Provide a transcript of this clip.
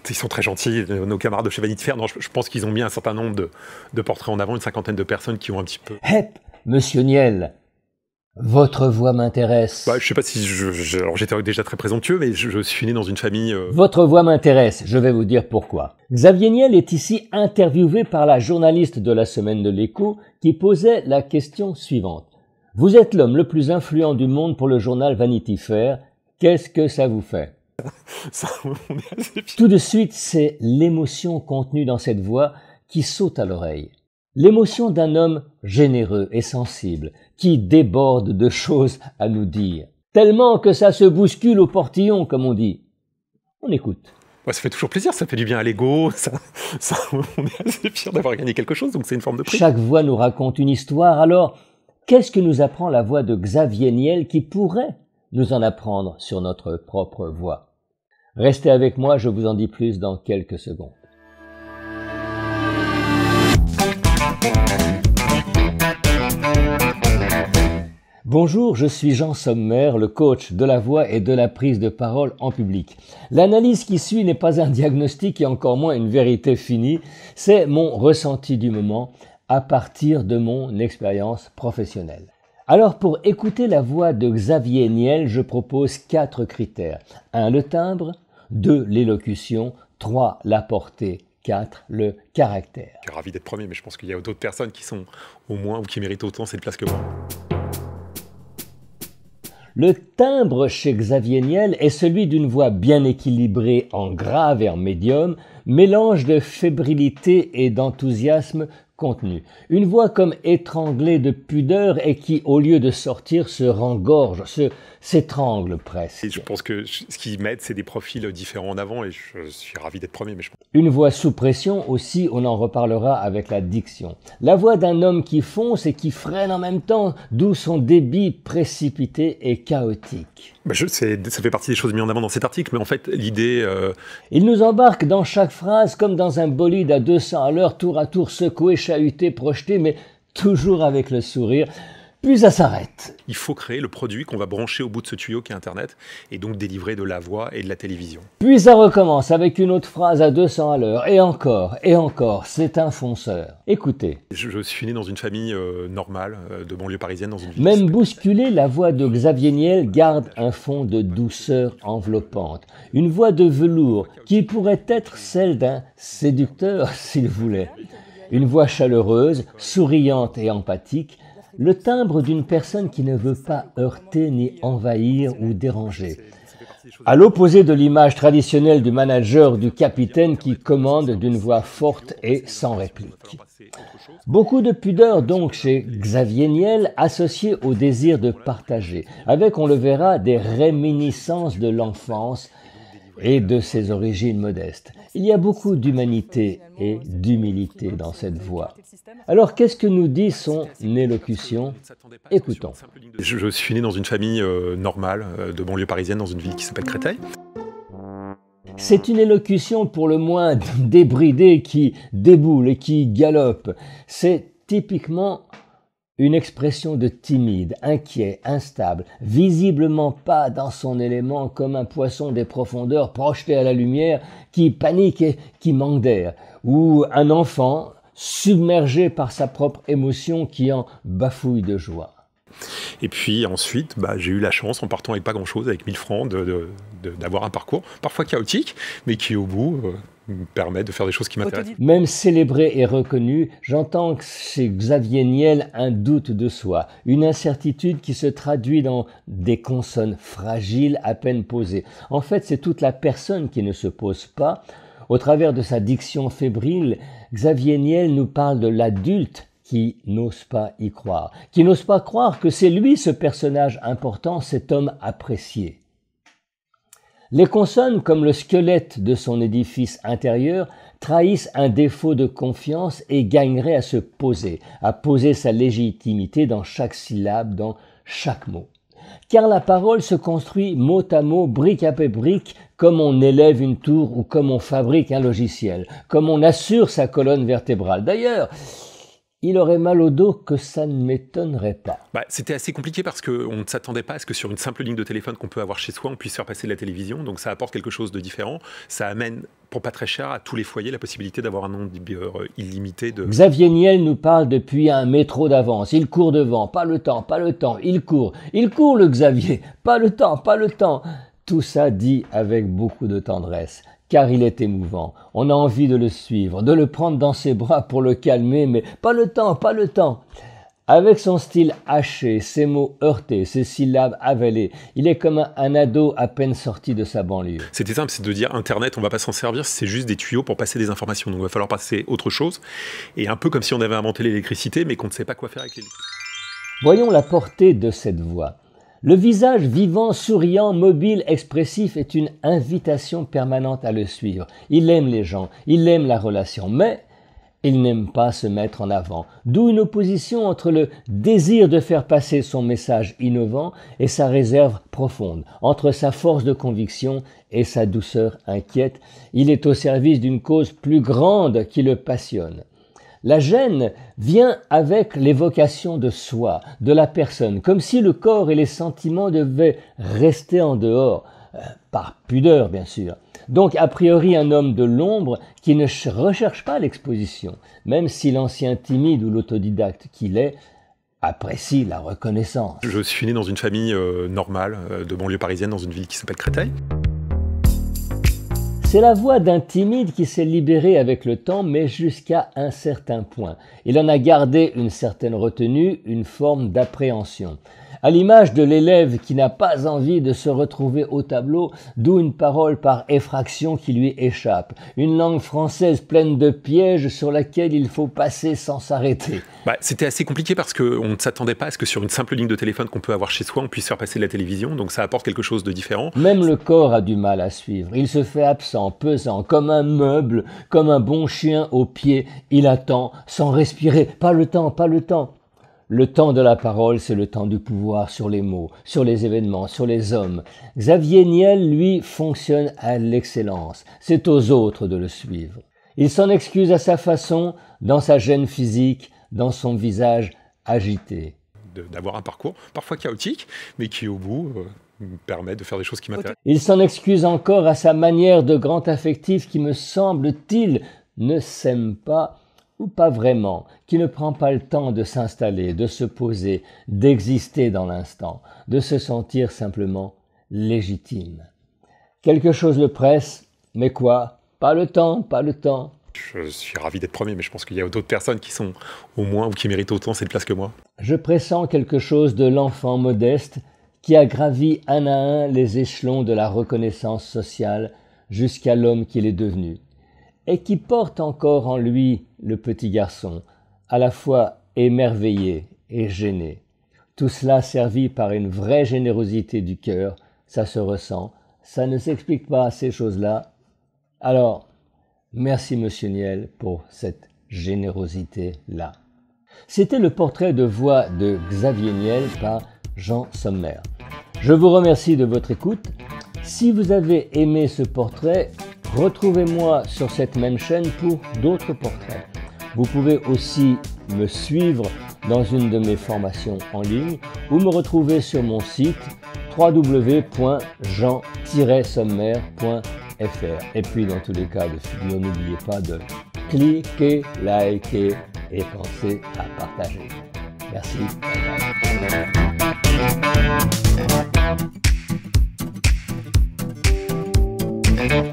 Ils sont très gentils, nos camarades de chez Vanity Fair. Non, je pense qu'ils ont mis un certain nombre de portraits en avant, une cinquantaine de personnes qui ont un petit peu... Hep, monsieur Niel, votre voix m'intéresse. Bah, je sais pas si alors j'étais déjà très présomptueux, mais je suis né dans une famille... Votre voix m'intéresse, je vais vous dire pourquoi. Xavier Niel est ici interviewé par la journaliste de la Semaine de l'Écho qui posait la question suivante. Vous êtes l'homme le plus influent du monde pour le journal Vanity Fair. Qu'est-ce que ça vous fait? Ça, on est assez fiers. Tout de suite, c'est l'émotion contenue dans cette voix qui saute à l'oreille. L'émotion d'un homme généreux et sensible, qui déborde de choses à nous dire. Tellement que ça se bouscule au portillon, comme on dit. On écoute. Ouais, ça fait toujours plaisir, ça fait du bien à l'ego, on est assez fiers d'avoir gagné quelque chose, donc c'est une forme de prix. Chaque voix nous raconte une histoire, alors qu'est-ce que nous apprend la voix de Xavier Niel qui pourrait nous en apprendre sur notre propre voix? Restez avec moi, je vous en dis plus dans quelques secondes. Bonjour, je suis Jean Sommer, le coach de la voix et de la prise de parole en public. L'analyse qui suit n'est pas un diagnostic et encore moins une vérité finie, c'est mon ressenti du moment à partir de mon expérience professionnelle. Alors pour écouter la voix de Xavier Niel, je propose 4 critères. 1. Le timbre. 2. L'élocution. 3. La portée. 4. Le caractère. Je suis ravi d'être premier, mais je pense qu'il y a d'autres personnes qui sont au moins ou qui méritent autant cette place que moi. Le timbre chez Xavier Niel est celui d'une voix bien équilibrée en grave et en médium, mélange de fébrilité et d'enthousiasme contenu. Une voix comme étranglée de pudeur et qui, au lieu de sortir, se rengorge, s'étrangle presque. Et je pense que ce qui m'aide, c'est des profils différents en avant et je suis ravi d'être premier. Mais Une voix sous pression aussi, on en reparlera avec la diction. La voix d'un homme qui fonce et qui freine en même temps, d'où son débit précipité et chaotique. Ça fait partie des choses mises en avant dans cet article, mais en fait, l'idée... Il nous embarque dans chaque phrase comme dans un bolide à 200 à l'heure, tour à tour secoué, chahuté, projeté, mais toujours avec le sourire. Puis ça s'arrête. Il faut créer le produit qu'on va brancher au bout de ce tuyau qui est Internet et donc délivrer de la voix et de la télévision. Puis ça recommence avec une autre phrase à 200 à l'heure. Et encore, c'est un fonceur. Écoutez. Je suis né dans une famille normale, de banlieue parisienne, dans une ville... Même bousculée, la voix de Xavier Niel garde un fond de douceur enveloppante. Une voix de velours qui pourrait être celle d'un séducteur s'il voulait. Une voix chaleureuse, souriante et empathique, le timbre d'une personne qui ne veut pas heurter ni envahir ou déranger. À l'opposé de l'image traditionnelle du manager ou du capitaine qui commande d'une voix forte et sans réplique. Beaucoup de pudeur donc chez Xavier Niel associée au désir de partager, avec, on le verra, des réminiscences de l'enfance et de ses origines modestes. Il y a beaucoup d'humanité et d'humilité dans cette voix. Alors, qu'est-ce que nous dit son élocution? Écoutons. Je suis né dans une famille normale, de banlieue parisienne, dans une ville qui s'appelle Créteil. C'est une élocution pour le moins débridée qui déboule et qui galope. C'est typiquement une expression de timide, inquiet, instable, visiblement pas dans son élément comme un poisson des profondeurs projeté à la lumière qui panique et qui manque d'air, ou un enfant submergé par sa propre émotion qui en bafouille de joie. Et puis ensuite, j'ai eu la chance, en partant avec pas grand-chose, avec 1000 francs, d'avoir un parcours parfois chaotique, mais qui au bout me permet de faire des choses qui m'intéressent. Même célébré et reconnu, j'entends chez Xavier Niel un doute de soi, une incertitude qui se traduit dans des consonnes fragiles à peine posées. En fait, c'est toute la personne qui ne se pose pas. Au travers de sa diction fébrile, Xavier Niel nous parle de l'adulte qui n'ose pas y croire, qui n'ose pas croire que c'est lui ce personnage important, cet homme apprécié. Les consonnes, comme le squelette de son édifice intérieur, trahissent un défaut de confiance et gagneraient à se poser, à poser sa légitimité dans chaque syllabe, dans chaque mot. Car la parole se construit mot à mot, brique après brique, comme on élève une tour ou comme on fabrique un logiciel, comme on assure sa colonne vertébrale. D'ailleurs, il aurait mal au dos que ça ne m'étonnerait pas. C'était assez compliqué parce qu'on ne s'attendait pas à ce que sur une simple ligne de téléphone qu'on peut avoir chez soi, on puisse faire passer de la télévision. Donc ça apporte quelque chose de différent. Ça amène, pour pas très cher, à tous les foyers la possibilité d'avoir un nombre illimité de... Xavier Niel nous parle depuis un métro d'avance. Il court devant, pas le temps, pas le temps, il court le Xavier, pas le temps, pas le temps. Tout ça dit avec beaucoup de tendresse. Car il est émouvant. On a envie de le suivre, de le prendre dans ses bras pour le calmer, mais pas le temps, pas le temps. Avec son style haché, ses mots heurtés, ses syllabes avalées, il est comme un ado à peine sorti de sa banlieue. C'était simple, c'est de dire Internet, on va pas s'en servir, c'est juste des tuyaux pour passer des informations. Donc il va falloir passer autre chose. Et un peu comme si on avait inventé l'électricité, mais qu'on ne sait pas quoi faire avec l'électricité. Voyons la portée de cette voix. Le visage vivant, souriant, mobile, expressif est une invitation permanente à le suivre. Il aime les gens, il aime la relation, mais il n'aime pas se mettre en avant. D'où une opposition entre le désir de faire passer son message innovant et sa réserve profonde. Entre sa force de conviction et sa douceur inquiète, il est au service d'une cause plus grande qui le passionne. La gêne vient avec l'évocation de soi, de la personne, comme si le corps et les sentiments devaient rester en dehors, par pudeur bien sûr. Donc a priori un homme de l'ombre qui ne recherche pas l'exposition, même si l'ancien timide ou l'autodidacte qu'il est apprécie la reconnaissance. Je suis né dans une famille normale, de banlieue parisienne, dans une ville qui s'appelle Créteil. C'est la voix d'un timide qui s'est libéré avec le temps, mais jusqu'à un certain point. Il en a gardé une certaine retenue, une forme d'appréhension. À l'image de l'élève qui n'a pas envie de se retrouver au tableau, d'où une parole par effraction qui lui échappe. Une langue française pleine de pièges sur laquelle il faut passer sans s'arrêter. C'était assez compliqué parce qu'on ne s'attendait pas à ce que sur une simple ligne de téléphone qu'on peut avoir chez soi, on puisse faire passer de la télévision. Donc ça apporte quelque chose de différent. Même le corps a du mal à suivre. Il se fait absent, pesant, comme un meuble, comme un bon chien au pied. Il attend, sans respirer. Pas le temps, pas le temps. Le temps de la parole, c'est le temps du pouvoir sur les mots, sur les événements, sur les hommes. Xavier Niel, lui, fonctionne à l'excellence. C'est aux autres de le suivre. Il s'en excuse à sa façon, dans sa gêne physique, dans son visage agité. D'avoir un parcours parfois chaotique, mais qui au bout me permet de faire des choses qui m'intéressent. Il s'en excuse encore à sa manière de grand affectif qui, me semble-t-il, ne s'aime pas ou pas vraiment, qui ne prend pas le temps de s'installer, de se poser, d'exister dans l'instant, de se sentir simplement légitime. Quelque chose le presse, mais quoi? Pas le temps, pas le temps. Je suis ravi d'être premier, mais je pense qu'il y a d'autres personnes qui sont au moins ou qui méritent autant cette place que moi. Je pressens quelque chose de l'enfant modeste qui a gravi un à un les échelons de la reconnaissance sociale jusqu'à l'homme qu'il est devenu, et qui porte encore en lui le petit garçon, à la fois émerveillé et gêné. Tout cela servi par une vraie générosité du cœur, ça se ressent, ça ne s'explique pas ces choses-là. Alors, merci Monsieur Niel pour cette générosité-là. C'était le portrait de voix de Xavier Niel par Jean Sommer. Je vous remercie de votre écoute. Si vous avez aimé ce portrait, retrouvez-moi sur cette même chaîne pour d'autres portraits. Vous pouvez aussi me suivre dans une de mes formations en ligne ou me retrouver sur mon site www.jean-sommer.fr. Et puis dans tous les cas de figure, n'oubliez pas de cliquer, liker et penser à partager. Merci. Bye bye.